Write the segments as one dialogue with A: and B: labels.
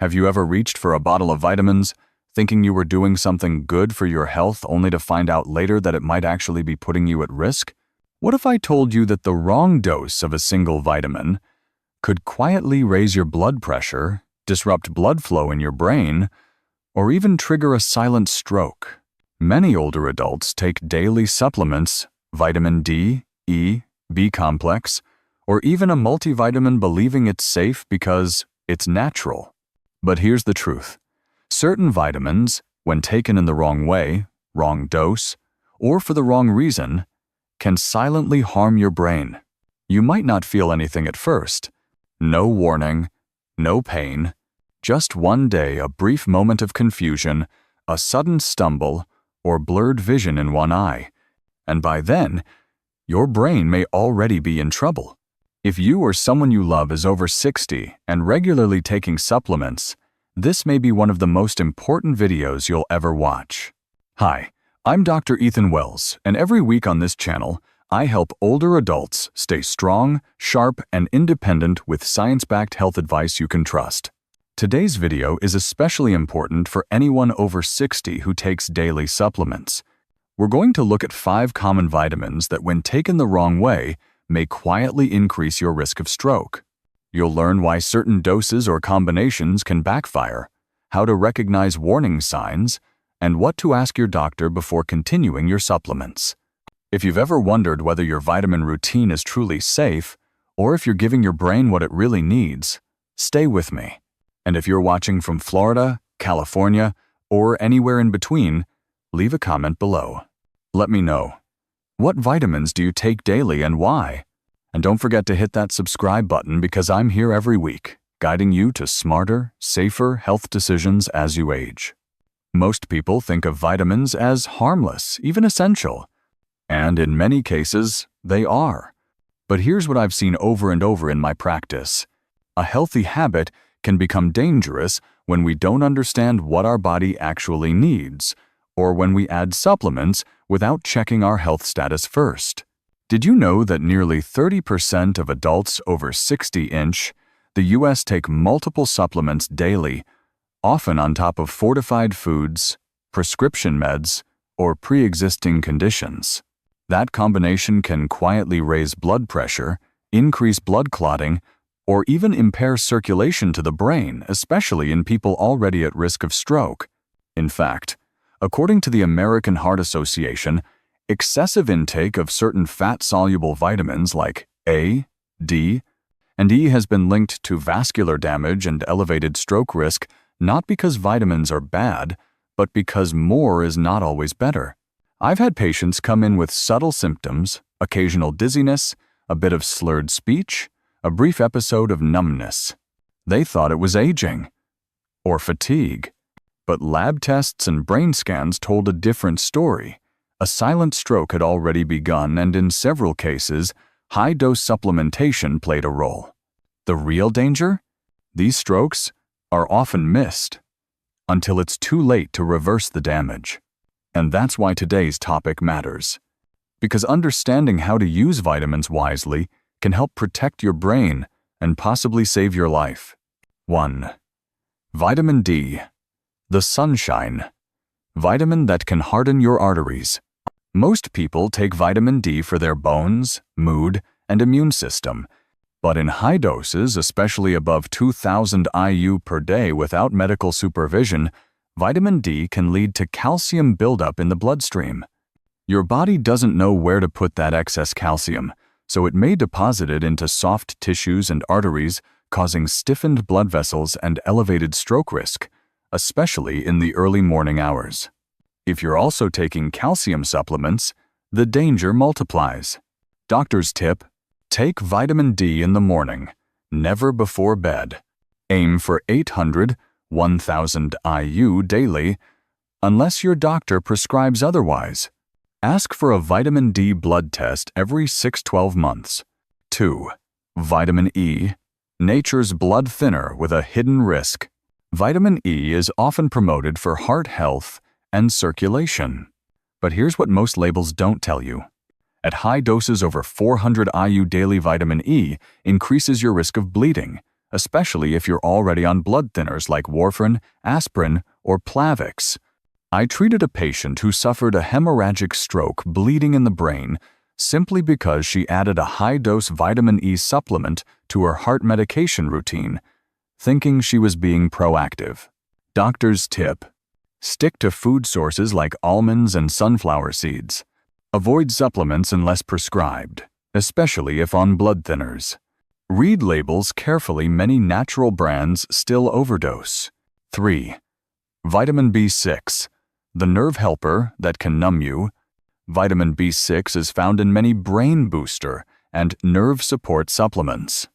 A: Have you ever reached for a bottle of vitamins, thinking you were doing something good for your health only to find out later that it might actually be putting you at risk? What if I told you that the wrong dose of a single vitamin could quietly raise your blood pressure, disrupt blood flow in your brain, or even trigger a silent stroke? Many older adults take daily supplements, vitamin D, E, B complex, or even a multivitamin believing it's safe because it's natural. But here's the truth. Certain vitamins, when taken in the wrong way, wrong dose, or for the wrong reason, can silently harm your brain. You might not feel anything at first. No warning, no pain, just one day a brief moment of confusion, a sudden stumble, or blurred vision in one eye. And by then, your brain may already be in trouble. If you or someone you love is over 60 and regularly taking supplements, this may be one of the most important videos you'll ever watch. Hi, I'm Dr. Ethan Wells, and every week on this channel, I help older adults stay strong, sharp, and independent with science-backed health advice you can trust. Today's video is especially important for anyone over 60 who takes daily supplements. We're going to look at 5 common vitamins that, when taken the wrong way, may quietly increase your risk of stroke. You'll learn why certain doses or combinations can backfire, how to recognize warning signs, and what to ask your doctor before continuing your supplements. If you've ever wondered whether your vitamin routine is truly safe, or if you're giving your brain what it really needs, stay with me. And if you're watching from Florida, California, or anywhere in between, leave a comment below. Let me know. What vitamins do you take daily and why? And don't forget to hit that subscribe button because I'm here every week, guiding you to smarter, safer health decisions as you age. Most people think of vitamins as harmless, even essential. And in many cases, they are. But here's what I've seen over and over in my practice. A healthy habit can become dangerous when we don't understand what our body actually needs, or when we add supplements without checking our health status first. Did you know that nearly 30% of adults over 60 in the US take multiple supplements daily, often on top of fortified foods, prescription meds, or pre-existing conditions? That combination can quietly raise blood pressure, increase blood clotting, or even impair circulation to the brain, especially in people already at risk of stroke. In fact, according to the American Heart Association, excessive intake of certain fat-soluble vitamins like A, D, and E has been linked to vascular damage and elevated stroke risk, not because vitamins are bad, but because more is not always better. I've had patients come in with subtle symptoms, occasional dizziness, a bit of slurred speech, a brief episode of numbness. They thought it was aging or fatigue. But lab tests and brain scans told a different story. A silent stroke had already begun, and in several cases, high-dose supplementation played a role. The real danger? These strokes are often missed until it's too late to reverse the damage. And that's why today's topic matters. Because understanding how to use vitamins wisely can help protect your brain and possibly save your life. 1. Vitamin D. The sunshine. Vitamin that can harden your arteries. Most people take vitamin D for their bones, mood, and immune system. But in high doses, especially above 2,000 IU per day without medical supervision, vitamin D can lead to calcium buildup in the bloodstream. Your body doesn't know where to put that excess calcium, so it may deposit it into soft tissues and arteries, causing stiffened blood vessels and elevated stroke risk, especially in the early morning hours. If you're also taking calcium supplements, the danger multiplies. Doctor's tip: take vitamin D in the morning, never before bed. Aim for 800, 1,000 IU daily, unless your doctor prescribes otherwise. Ask for a vitamin D blood test every 6-12 months. 2. Vitamin E. Nature's blood thinner with a hidden risk. Vitamin E is often promoted for heart health and circulation. But here's what most labels don't tell you. At high doses over 400 IU daily vitamin E increases your risk of bleeding, especially if you're already on blood thinners like warfarin, aspirin, or Plavix. I treated a patient who suffered a hemorrhagic stroke bleeding in the brain simply because she added a high-dose vitamin E supplement to her heart medication routine, thinking she was being proactive. Doctor's tip: stick to food sources like almonds and sunflower seeds. Avoid supplements unless prescribed, especially if on blood thinners. Read labels carefully. Many natural brands still overdose. 3. Vitamin B6, the nerve helper that can numb you. Vitamin B6 is found in many brain booster and nerve support supplements.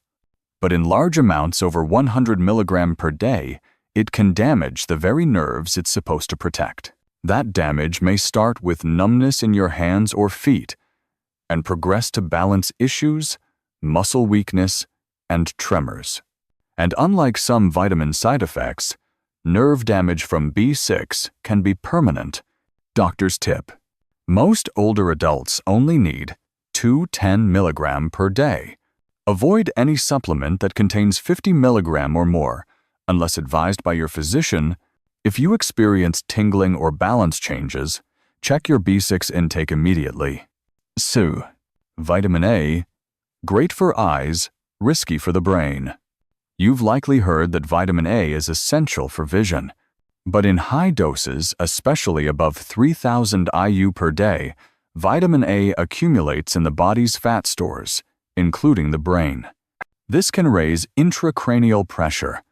A: But in large amounts, over 100 mg per day, it can damage the very nerves it's supposed to protect. That damage may start with numbness in your hands or feet and progress to balance issues, muscle weakness, and tremors. And unlike some vitamin side effects, nerve damage from B6 can be permanent. Doctor's tip: most older adults only need 210 mg per day. Avoid any supplement that contains 50 mg or more, unless advised by your physician. If you experience tingling or balance changes, check your B6 intake immediately. So, vitamin A, great for eyes, risky for the brain. You've likely heard that vitamin A is essential for vision. But in high doses, especially above 3,000 IU per day, vitamin A accumulates in the body's fat stores, including the brain. This can raise intracranial pressure,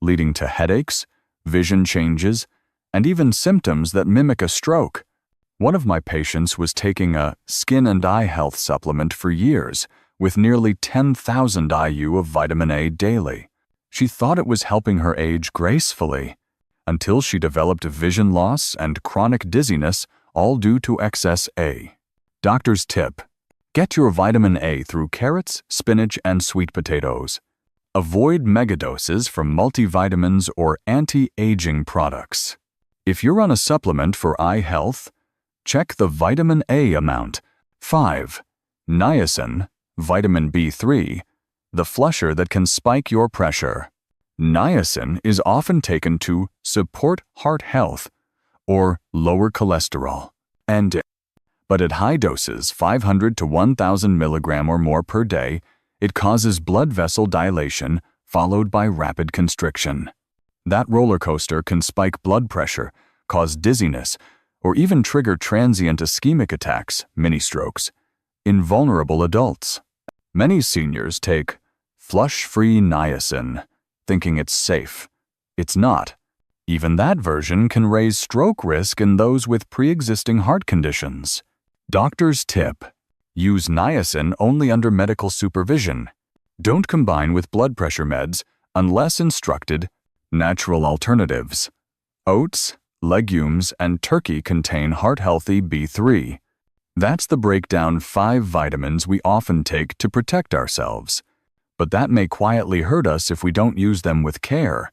A: leading to headaches, vision changes, and even symptoms that mimic a stroke. One of my patients was taking a skin and eye health supplement for years with nearly 10,000 IU of vitamin A daily. She thought it was helping her age gracefully, until she developed vision loss and chronic dizziness, all due to excess A. Doctor's tip: get your vitamin A through carrots, spinach, and sweet potatoes. Avoid megadoses from multivitamins or anti-aging products. If you're on a supplement for eye health, check the vitamin A amount. 5. Niacin, vitamin B3, the flusher that can spike your pressure. Niacin is often taken to support heart health or lower cholesterol. But at high doses, 500 to 1,000 mg or more per day, it causes blood vessel dilation followed by rapid constriction. That roller coaster can spike blood pressure, cause dizziness, or even trigger transient ischemic attacks, mini-strokes, in vulnerable adults. Many seniors take flush-free niacin, thinking it's safe. It's not. Even that version can raise stroke risk in those with pre-existing heart conditions. Doctor's tip: use niacin only under medical supervision. Don't combine with blood pressure meds unless instructed. Natural alternatives: oats, legumes, and turkey contain heart-healthy B3. That's the breakdown 5 vitamins we often take to protect ourselves. But that may quietly hurt us if we don't use them with care.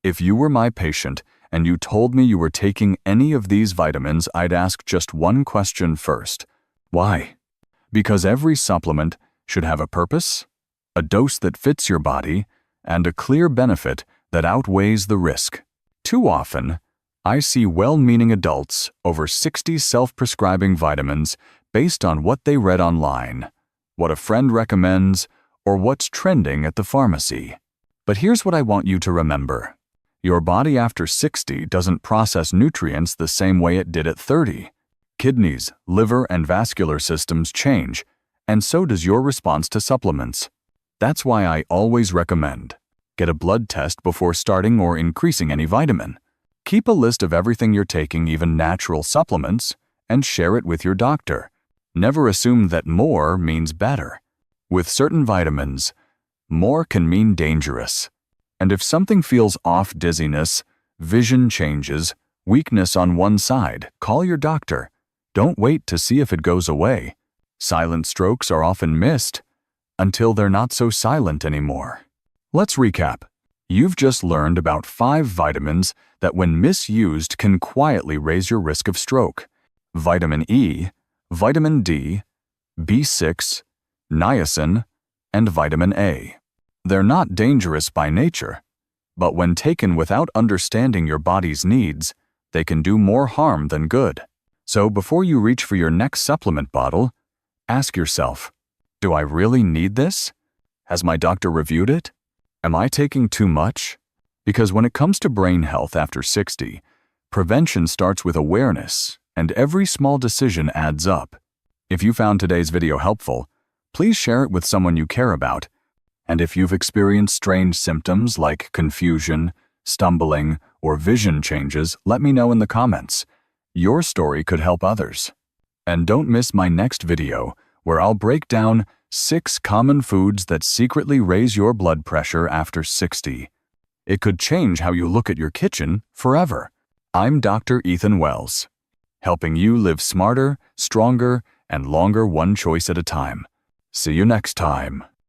A: If you were my patient and you told me you were taking any of these vitamins, I'd ask just one question first. Why? Because every supplement should have a purpose, a dose that fits your body, and a clear benefit that outweighs the risk. Too often, I see well-meaning adults over 60 self-prescribing vitamins based on what they read online, what a friend recommends, or what's trending at the pharmacy. But here's what I want you to remember. Your body after 60 doesn't process nutrients the same way it did at 30. Kidneys, liver, and vascular systems change, and so does your response to supplements. That's why I always recommend: get a blood test before starting or increasing any vitamin. Keep a list of everything you're taking, even natural supplements, and share it with your doctor. Never assume that more means better. With certain vitamins, more can mean dangerous. And if something feels off: dizziness, vision changes, weakness on one side, call your doctor. Don't wait to see if it goes away. Silent strokes are often missed until they're not so silent anymore. Let's recap. You've just learned about 5 vitamins that, when misused, can quietly raise your risk of stroke. Vitamin E, vitamin D, B6, niacin, and vitamin A. They're not dangerous by nature, but when taken without understanding your body's needs, they can do more harm than good. So before you reach for your next supplement bottle, ask yourself, do I really need this? Has my doctor reviewed it? Am I taking too much? Because when it comes to brain health after 60, prevention starts with awareness, and every small decision adds up. If you found today's video helpful, please share it with someone you care about. And if you've experienced strange symptoms like confusion, stumbling, or vision changes, let me know in the comments. Your story could help others. And don't miss my next video, where I'll break down 6 common foods that secretly raise your blood pressure after 60. It could change how you look at your kitchen forever. I'm Dr. Ethan Wells, helping you live smarter, stronger, and longer one choice at a time. See you next time.